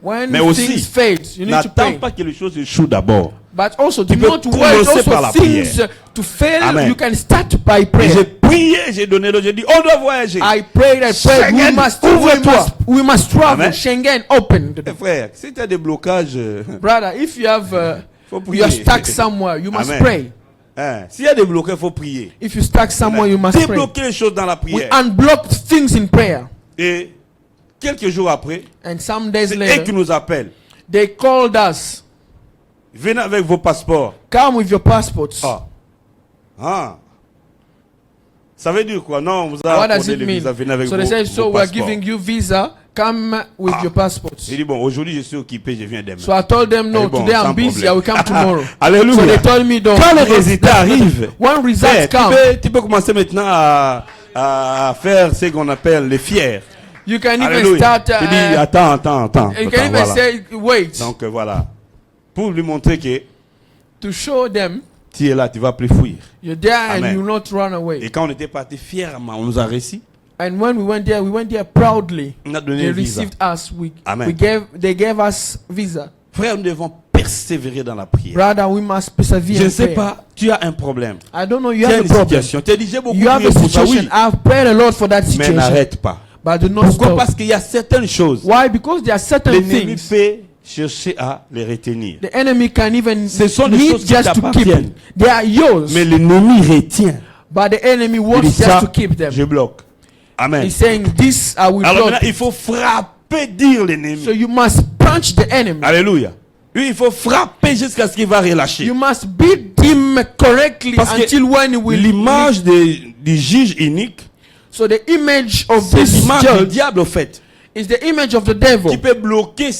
When Mais aussi, things fade, you need to N'attends pray. pas que les choses échouent d'abord. But also, do Tu peux not wait commencer par la also things prière. to fail. Amen. You can start by Et prayer. j'ai prié, j'ai donné l'ordre, j'ai dit, on doit voyager. I prayed and prayed. Schengen, ouvre-toi. We must travel. Amen. Schengen, open. Eh, frère, si tu as des blocages, Brother, if you have, faut you are prier. stuck somewhere, you must Amen. pray. Hein, s'il y a des blocages, il faut prier. If you stuck somewhere, you must pray. Débloquer les choses dans la We prière. unblocked things in prayer. Et quelques jours après, And some days c'est eux later, qui nous appellent. they called us. Venez avec vos passeports. Come with your passports. Ah. Ah. Ça veut dire quoi? Non, vous What avez does accordé it le mean? visa. Venez avec So vos, they said, vos so we are passeports. giving you visa. Come with Ah. your passports. J'ai dit, bon, aujourd'hui je suis occupé, je viens demain. So I told them, no, Eh bon, today sans I'm busy. problème. I will come tomorrow. Alléluia. So they told me, don't. Quand les résultats arrivent, When frère, results come, tu peux commencer maintenant à faire ce qu'on appelle les fiers. you can even Alléluia. start. Tu dis, attends. You can even voilà. say, wait, Donc voilà. Pour lui montrer que to show them tu es là, tu vas plus fuir. you're there and Amen. you will not run Et away. quand on était parti fièrement, on nous a réussi. And when we went there proudly. On a donné They un visa. received us. Amen. They gave us visa. Frère, nous devons persévérer dans la prière. Brother, we must persevere. Je ne in sais prayer. pas, tu as un problème. I don't know. You Tu as have une a problem. situation. Tu as dit, j'ai beaucoup You have prié a pour ça, situation. oui. I've prayed a lot for that Mais situation. n'arrête pas. But do not Pourquoi? stop. Parce qu'il y a certaines choses. Why? Because there are certain L'ennemi things peut chercher à les retenir. the enemy can even Ce sont des need choses qui just to keep t'appartiennent. it. They are yours. Mais l'ennemi retient. But the enemy Il wants dit just ça, to keep them. je bloque. Amen. He's saying this I will Alors block. maintenant, il faut frapper, dire l'ennemi. So you must punch the enemy. Alléluia. Oui, il faut frapper jusqu'à ce qu'il va relâcher. You must beat him correctly Parce que until when he will. L'image du juge unique, So the image of c'est this l'image du judge diable, au fait, is the image of the devil qui peut bloquer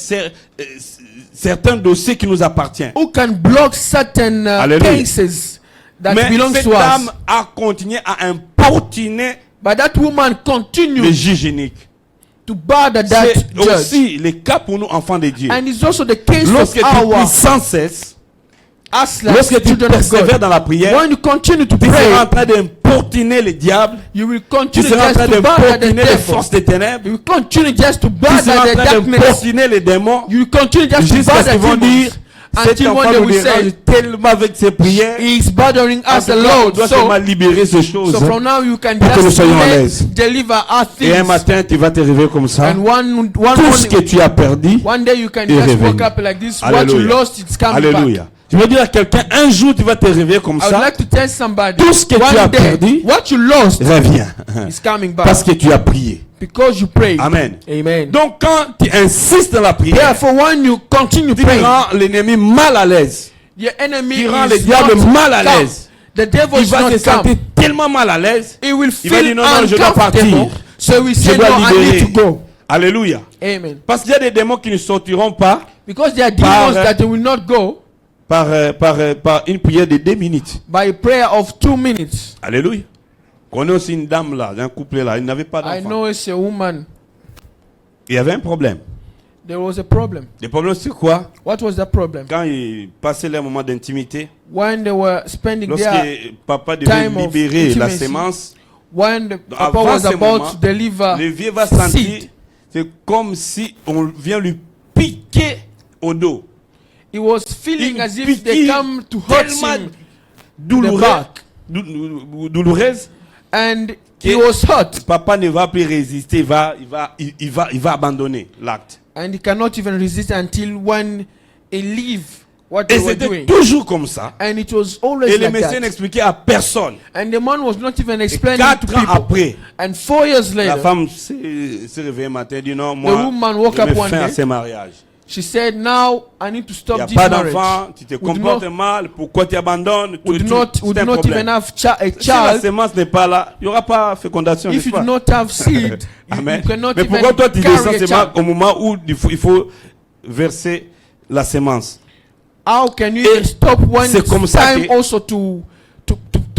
certains dossiers qui nous appartiennent. who can block certain Alléluia. cases that Mais belongs cette to dame us. a continué à importuner But that woman le continued juge unique. to bother that C'est judge. aussi le cas pour nous, enfants de Dieu. And it's also the case Lorsque of tu our pries sans cesse, us like lorsque tu children of persévères God. dans la prière, When you continue to tu seras en pray, train d'importuner le diable, you will tu continue seras en just train to bother the d'importuner les devil. forces des ténèbres, You will continue just to tu bother seras en the train darkness. d'importuner les démons, You will continue just to jusqu'à ce bother qu'ils vont demons. dire, Cet until one enfant day nous we dérange say, tellement avec ses prières. he is bothering En us tout a cas, on lot. doit seulement libérer ces choses. So from now you can Pour que nous just soyons à l'aise. deliver our Et un things. matin, tu vas te réveiller comme ça. And one Tout ce que morning, tu as perdu one day you can est just revenu. wake up like this. What you Alléluia. lost, it's coming Alléluia. back. Je veux dire à quelqu'un, un jour tu vas te réveiller comme I would ça. like to tell somebody, Tout ce que tu as one day, perdu, what you lost reviens. is coming Parce back. que tu as prié. Because you prayed. Amen. Amen. Donc quand tu insistes dans la prière, Therefore, when you continue tu praying, rends l'ennemi mal à l'aise. the enemy Tu rends le is diable not mal à calm. l'aise. The devil Il is va not te sentir calm. tellement mal à l'aise. He will Il va feel dire non, non, je dois partir. uncomfortable. So we Je say, dois no, I need to libérer. go. Alléluia. Amen. Parce qu'il y a des démons qui ne sortiront pas Because there are Par- demons that they will not go par une prière de 2 minutes. by a prayer of 2 minutes. Alléluia. On a aussi une dame là, un couple là, il n'avait pas I d'enfant. know it's a woman. Il y avait un problème. There was a problem. Le problème c'est quoi? What was the problem? Quand ils passaient leur moment d'intimité, When they were spending lorsque their papa devait time of libérer la intimacy, sémence, when the papa avant was ce about moment, to deliver le vieux va sentir, seed, c'est comme si on vient lui piquer au dos. he was feeling Une as if they piqûre come to hurt tellement him, douloureuse, back. douloureuse, and que he was hurt, papa ne va plus résister, il va abandonner l'acte. and he cannot even resist until when he leave what Et they were c'était doing. toujours comme ça. And it was always Et le like médecin that. n'expliquait à personne. And the man was not even Et explaining 4 to ans people. après, And 4 years la later, femme s'est réveillée un matin et dit non, moi, woman woke je up mets one fin à day. ce mariage. she said, now I need to Il n'y stop a this pas marriage. d'enfant, tu te do comportes not- mal, pourquoi tu abandonnes? We do C'est not, un even problème. have a Si la child. sémence n'est pas là, il n'y aura pas fécondation. If n'est-ce you do pas? not have seed, Amen. you cannot Mais even pourquoi toi tu descends carry a seulement child. au moment où il faut verser la sémence? How can you Et even stop when c'est it's comme ça time que- also to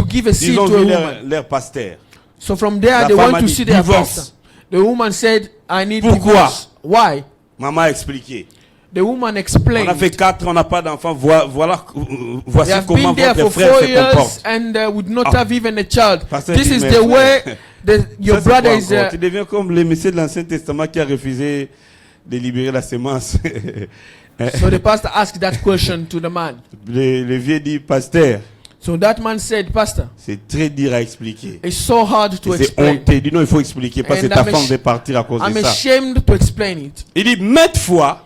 give a seed Ils ont to a vu woman? leur pasteur. So from there, La they femme went a to dit, see their divorce. pastor. The woman said, I need Pourquoi? divorce. Why? Maman a expliqué. The woman On a explained. fait 4 ans, on n'a pas d'enfant. They Voici have comment been there votre for frère 4 se years comporte. and would not Ah. have even a child. Pasteur This dit, is mais the frère, way your Ça, c'est brother pas is. encore. Tu deviens comme le messieurs de l'Ancien Testament qui a refusé de libérer la sémence. So the pastor asked that question to the man. Le vieux dit, pasteur, So that man said, Pastor, c'est très dur à expliquer. it's so hard to Et c'est explain. honteux. Il dit non, il faut expliquer parce que And ta I'm femme ash- veut partir à cause I'm de ça. ashamed to explain it. Il dit, maintes fois,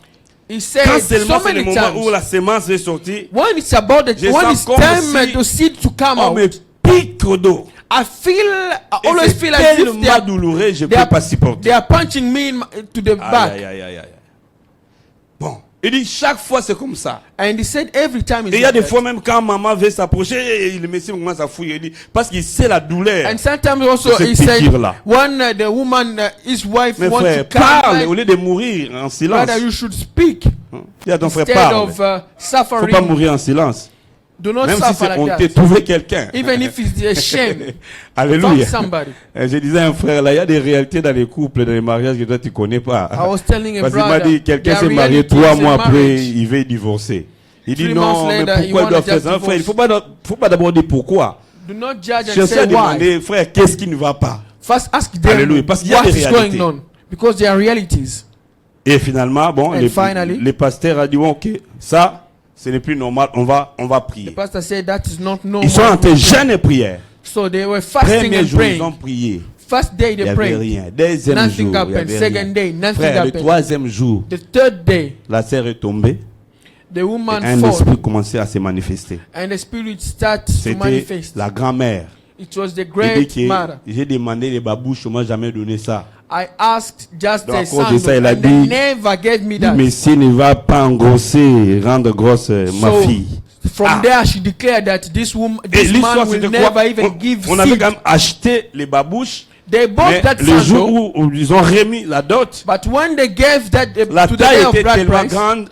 He said quand seulement so c'est le many moment où times, la sémence est sortie, when it's about Je when sens it's comme time si to seed to come on me out, pique au dos. I Et always c'est feel as if tellement douloureux, je ne they peux are- pas supporter. they are punching me to the back. Aïe, aïe, aïe, aïe. Bon, il dit chaque fois c'est comme ça. And he said every time Et it's il y a like des that. fois même quand maman veut s'approcher, le monsieur commence à fouiller. Il dit, parce qu'il sait la douleur. And sometimes also Ce he said piqûre-là. when the woman, his wife Mes wants to frères, come, parle au lieu de mourir en silence. rather you should speak Dis à ton frère, instead parle. of Faut pas suffering. mourir en silence. Do not Même si suffer c'est like honteux, that. trouver quelqu'un. Even if it's a shame, find Alléluia. somebody. Je disais à un frère, là, il y a des réalités dans les couples, dans les mariages que toi tu connais pas. I was telling a Parce qu'il m'a brother, dit, quelqu'un there s'est are marié realities 3 in mois après, marriage. il veut divorcer. Il dit 3 non, months mais later, pourquoi you il wanna doit faire just ça? Frère, il divorce. faut pas d'abord dire pourquoi. Do not judge and Cherchez à say why. demander, frère, qu'est-ce qui ne va pas? First ask them Alléluia, parce qu'il y a what des is réalités. going on. Because there are realities. Et finalement, bon, And finally, les pasteurs ont dit, ok, ça, ce n'est plus normal, on va The prier. pastor said that is not normal. Ils sont en train de jeûner et prière. So they were fasting Premier and jour, ils ont praying. prié. First day Il they n'y avait prayed. rien. Deuxième Nothing jour, il happened. n'y avait Second rien. day, nothing Frère, le happened. troisième jour, The third day, la sœur est tombée. the Et woman un fell esprit commençait à se manifester. and the spirit started to C'était manifest. la grand-mère. It was the Il dit great que mother. j'ai demandé les babouches, on m'a jamais donné ça. I asked just Donc, a à cause de sandal ça, il a and they dit, never gave me Le that. Messie ne va pas engrosser, rendre grosse ma So, fille. from Ah. there she declared that this Et man l'histoire will c'était never quoi? even give On avait seed. quand même acheté les babouches. They bought Mais that le jour sandal, où ils ont remis la dot, but when they gave that la to the taille day of était bride tellement price, grande.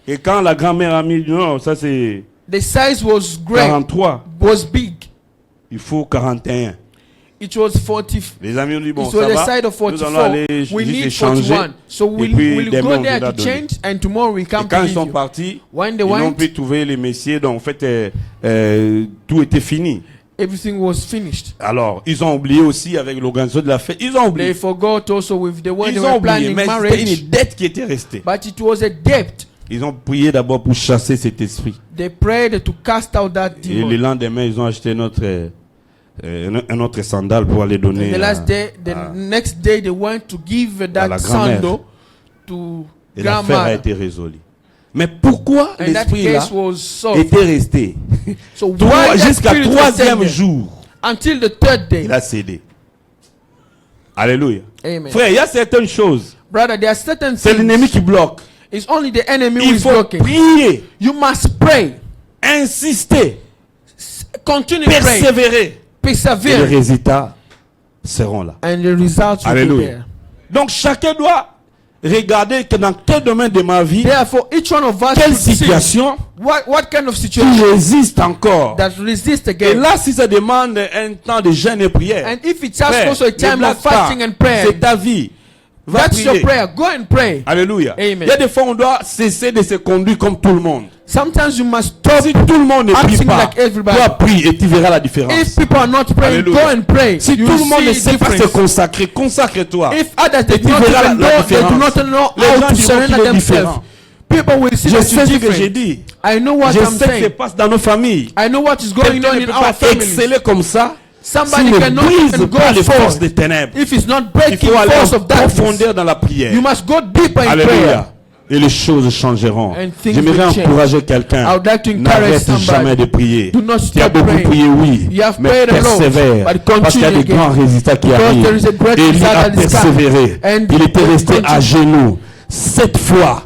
Et quand la grand-mère a mis, non, ça c'est the size was great, 43, was big. il faut 41. It was 40. Les amis ont dit, bon, It ça was the va, side of nous allons 44. aller We juste need échanger. 41. So Et puis, we'll demain, go on there vous a to donné. change, and tomorrow we Et come quand to ils give sont you. partis, When they ils n'ont went, pu trouver les messieurs, donc en fait, tout était fini. everything was finished. Alors, ils ont oublié aussi avec l'organisation de la fête, ils ont They oublié. forgot also with the one they Ils were ont oublié, planning mais c'était marriage, une dette qui était restée. but it was a debt Ils ont prié d'abord pour chasser cet esprit. They prayed to cast out that Et le demon. lendemain, ils ont acheté un autre sandal pour aller donner The next day, they went to give la that grand-mère. sandal to et l'affaire a grandma. été résolue. Mais pourquoi And that l'esprit là case was solved. était resté So why that jusqu'à spirit was troisième there? jour, Until the third day. il a cédé. Alléluia. Amen. Frère, il y a certaines choses. Brother, there are certain C'est l'ennemi things. qui bloque. It's only the enemy who Il is faut blocking. prier, You must pray. insister, Continue praying. persévérer. Et les Persevere. résultats seront là. And the results will be Alléluia. there. Donc chacun doit regarder que dans quel domaine de ma vie, Therefore, each one of us quelle should see situation what kind of qui situation résiste encore. that resist Et again. là, si ça demande un temps de jeûne et prière, And if it's just frère, also a ne time blague of fasting pas. and prayer, C'est ta vie. Va that's your prier. prayer. Go and pray. Alléluia. Amen. Il y a des fois où on doit cesser de se conduire comme tout le monde. Sometimes you must stop. Si tout le monde ne prie acting pas, like everybody. toi prie et tu verras la différence. If people are not praying, Alléluia. go and pray. Si You tout le monde ne see sait pas se difference. consacrer, consacre-toi. If others Et did tu not verras even la know, they do différence. not know Les how gens to diront surrender qu'il est themselves. différent. People will see Je that sais you're ce que j'ai different. dit. I know what Je I'm sais ce qui se saying. passe dans nos familles. I know what is going Quelqu'un on ne in peut our pas family. exceller comme ça Somebody s'il ne cannot brise even go pas les forces forward des ténèbres. if it's not Il breaking faut aller force en of darkness. profondeur dans la prière. You must go deeper in prayer. Alléluia. Et les choses changeront. And things J'aimerais will change. encourager I quelqu'un. would like to encourage N'arrête somebody. jamais de prier. Do not Tu as stop beaucoup praying. prié, oui. You have Mais prayed a lot, persévère. but Parce qu'il y a continue des grands again. résultats qui Because arrivent. there is a great Élie result a that is persévéré. coming. And Il était resté à continue. genoux 7 fois.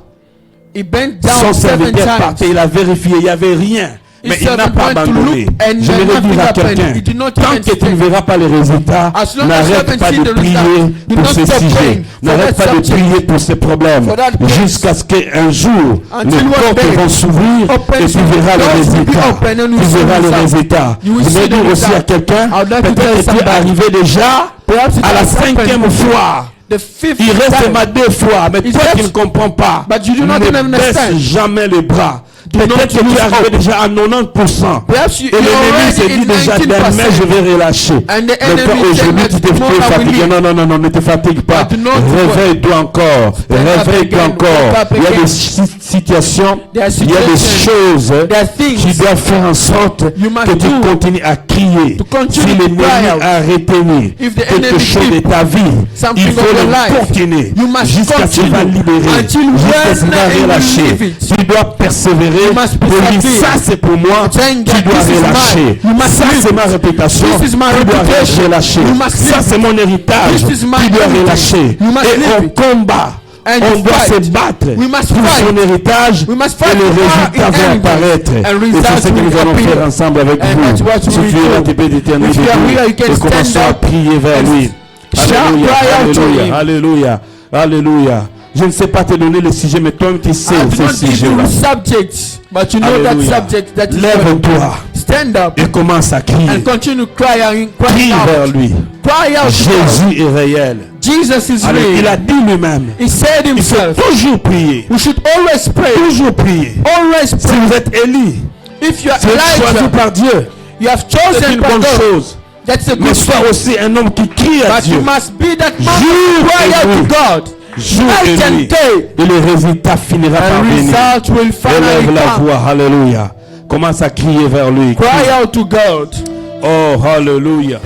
He bent Son down 7 serviteur times. partait, il a vérifié, il n'y avait rien. Mais His il n'a servant pas went to abandonné. look and Je vais nothing dire à happened. quelqu'un, He did not tant even que tu ne stay. verras pas les résultats, As long as you n'arrête haven't pas seen de the prier result, do pour not ces stop sujets. praying for N'arrête that pas de subject. prier pour ces problèmes. For that case. Jusqu'à ce qu'un jour, Until les one portes day, vont s'ouvrir open et tu verras doors les will be résultats. open and Tu you see verras the les result. résultats. You will Je vais see the dire aussi à result. quelqu'un, I would like to tell peut-être que tu es somebody. arrivé déjà Perhaps it à la has happened. 5e fois. The fifth Il reste time. seulement 2 fois, mais It's toi just- qui ne comprends pas, But you do not even ne baisse understand. jamais les bras. not Peut-être que tu lose es arrivé hope. déjà à 90%. Perhaps you, Et you're l'ennemi s'est already dit in déjà, demain 19%. je vais relâcher. And the Mais toi enemy aujourd'hui said tu that t'es tomorrow I will fatigué. leave. Non, ne te fatigue pas. But do not Réveille-toi encore. Stand up Réveille-toi again. encore. Wake up Il y a again. des situations, There are il y a des situations. choses There are things qui doivent faire en sorte you must que tu do continues à crier. to continue Si to l'ennemi cry out. a retenu If the quelque enemy chose de keep ta vie, something il of faut your le life, continuer you must jusqu'à ce que tu vas continue libérer, until jusqu'à ce que tu when vas you relâcher. leave it. Tu dois persévérer You must pour dire persevere. ça c'est pour moi, Saying tu that dois this is relâcher. mine. You must Ça leave c'est it. ma réputation, This is my tu dois reputation. relâcher. You must Ça leave c'est mon héritage, This is my tu dois heritage. relâcher. You must Et leave on it. combat. And On you doit fight. se battre We must pour fight. son héritage We must et fight les for résultats our vont inheritance. apparaître. And Et results c'est ce que will nous allons appear. faire ensemble avec And vous. that's what Si we tu es do. là, tu peux déterminer If you are here, you can et stand commençons à up prier vers and lui. shout, Alléluia, cry out to alléluia, him. alléluia, alléluia. Je ne sais pas te donner le sujet, mais toi-même tu sais I do ce not give sujet-là. you subjects, but you know that Alléluia. subject that is Lève-toi stand up et commence à crier. and continue crying Prie vers out. lui. Cry out to God. Jésus est réel. Jesus is Allez, il a real. dit lui-même, He said il faut himself, toujours prier. we should always pray. Toujours prier. Always Si pray. vous êtes Élie, If you are tu es choisi Elijah, par Dieu. you have C'est chosen une by bonne God. chose. That's a Mais good sois thing. aussi un homme qui crie à But you Dieu. must be that man Jour who cry et out nuit. to God. Jour Night et and nuit. day. Et le résultat finira par And venir. result will finally Élève la come. voix. Alléluia. Commence à crier vers lui. Cry out to God. Oh, hallelujah.